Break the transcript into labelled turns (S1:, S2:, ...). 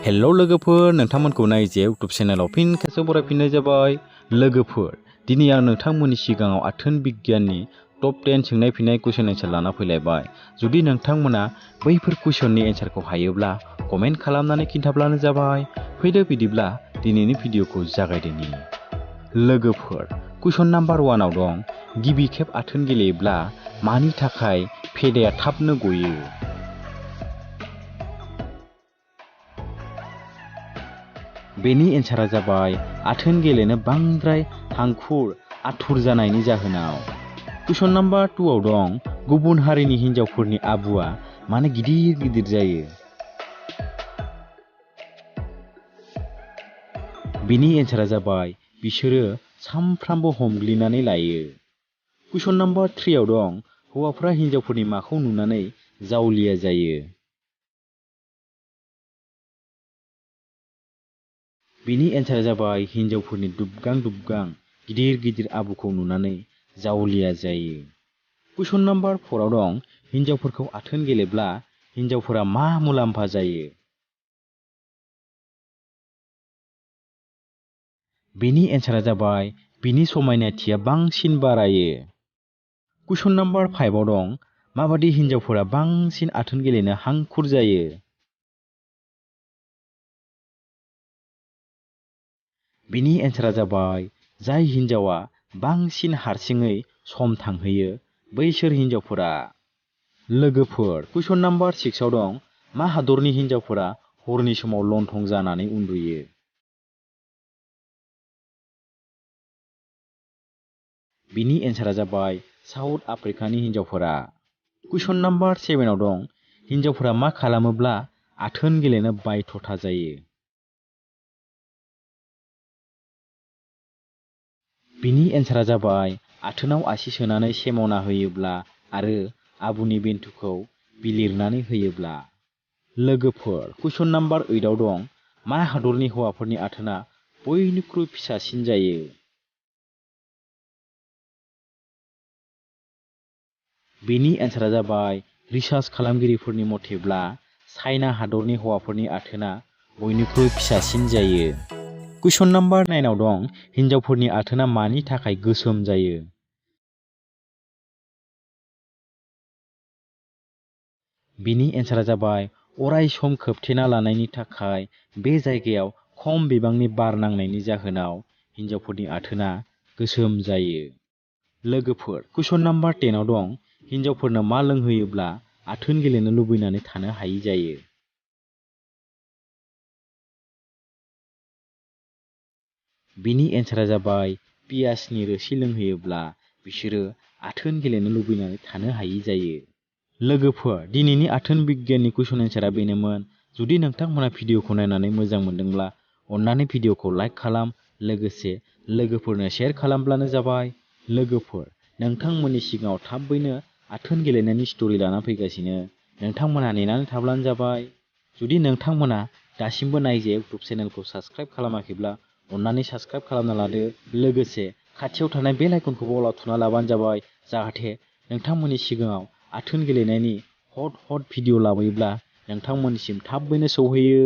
S1: hello लोगोफोर नोंथांमोनखौ नाय जे इउट्यूब चेनेलाव फिन खेबसे बरायफिननाय जाबाय लोगोफोर दिनै आं नोंथांमोननि सिगाङाव आथोन बिगियाननि टप 10 सोंनाय फिननाय कुइसन एन्सार लाना फैलायबाय जुदि नोंथांमोना बैफोर कुइसननि एन्सारखौ हायोब्ला कमेन्ट खालामनानै खिन्थाब्लानो जाबाय फैदो बिदिब्ला दिनैनि भिडिअखौ जागायदोनि लोगोफोर कुइसन नाम्बार 1 आव दं गिबि खेब आथोन गेलेयोब्ला मानि थाखाय फेदाया थाबनो गयो बेनि एन्सारा जाबाय आथोन गेलेनो बांद्राय हांखुर आथुर जानायनि जाहोनाव कुइसन नाम्बार 2 आव दं गुबुन हारिनि हिन्जावफोरनि आबुआ मानो गिदिर गिदिर जायो बेनि एन्सारा जाबाय बिसोरो सामफ्रामबो हमग्लिनानै लायो कुइसन नाम्बार 3 आव दं हौवाफोरा हिन्जावफोरनि माखौ नुनानै जावलिया जायो बिनि एन्सारा जाबाय हिन्जावफोरनि दुबगां दुबगां गिदिर गिदिर आबुखौ नुनानै जावलिया जायो कुइसन नाम्बार 4 आव दं हिन्जावफोरखौ आथोन गेलेब्ला हिन्जावफोरा मा मुलाम्फा जायो बेनि एन्सारा जाबाय बिनि समायनाथिया बांसिन बारायो कुइसन नाम्बार 5 आव दं माबादि हिन्जावफोरा बांसिन आथोन गेलेनो हांखुर जायो बिनि एन्सारा जाबाय जाय हिन्जावा बांसिन हारसिङै सम थांहोयो बैसोर हिन्जावफोरा लोगोफोर कुइसन नाम्बार 6 आव दं मा हादरनि हिन्जावफोरा हरनि समाव लंथं जानानै उन्दुयो बिनि एन्सारा जाबाय साउथ आफ्रिकानि हिन्जावफोरा कुइसन नाम्बार 7 आव दं हिन्जावफोरा मा खालामोब्ला आथोन गेलेनो बायध'था जायो बिनि एन्सारा जाबाय आथोनाव आसि सोनानै सेमावना होयोब्ला आरो आबुनि बेन्थुखौ बिलिरनानै होयोब्ला लोगोफोर कुइसन नाम्बार 8 आव दं मा हादरनि हौवाफोरनि आथोना बयनिख्रुइ फिसासिन जायो बेनि एन्सारा जाबाय रिसार्च खालामगिरिफोरनि मथेब्ला चाइना हादरनि हौवाफोरनि आथोना बयनिख्रुइ फिसासिन जायो कुइसन नाम्बार 9 आव दं हिन्जावफोरनि आथोना मानि थाखाय गोसोम जायो बिनि एन्सारा जाबाय अराय सम खोबथेना लानायनि थाखाय बे जायगायाव खम बिबांनि बार नांनायनि जाहोनाव हिन्जावफोरनि आथोना गोसोम जायो लोगोफोर कुइसन नाम्बार 10 आव दं हिन्जावफोरनो मा लोंहोयोब्ला आथोन गेलेनो लुबैनानै थानो हायै जायो बिनि एन्सारा जाबाय पियासनि रोसि लोंहोयोब्ला बिसोरो आथोन गेलेनो लुबैनानै थानो हायै जायो लोगोफोर दिनैनि आथोन बिगियाननि कुइसन एन्सारा बेनोमोन जुदि नोंथांमोना भिडिअखौ नायनानै मोजां मोनदोंब्ला अन्नानै भिडिअखौ लाइक खालाम लोगोसे लोगोफोरनो शेयार खालामब्लानो जाबाय लोगोफोर नोंथांमोननि सिगाङाव थाबैनो आथोन गेलेनायनि स्ट'रि लाना फैगासिनो नोंथांमोना नेनानै थाब्लानो जाबाय जुदि नोंथांमोना दासिमबो नायजे इउट्यूब चेनेलखौ साबस्क्राइब खालामाखैब्ला अन्नानै साबस्क्राइब खालामना लादो लोगोसे खाथियाव थानाय बेल आइकनखौबो अल थुना लाबानो जाबाय जाहाथे नोंथांमोननि सिगाङाव आथोन गेलेनायनि हट भिडिअ लाबोयोब्ला नोंथांमोननिसिम थाबैनो सौहैयो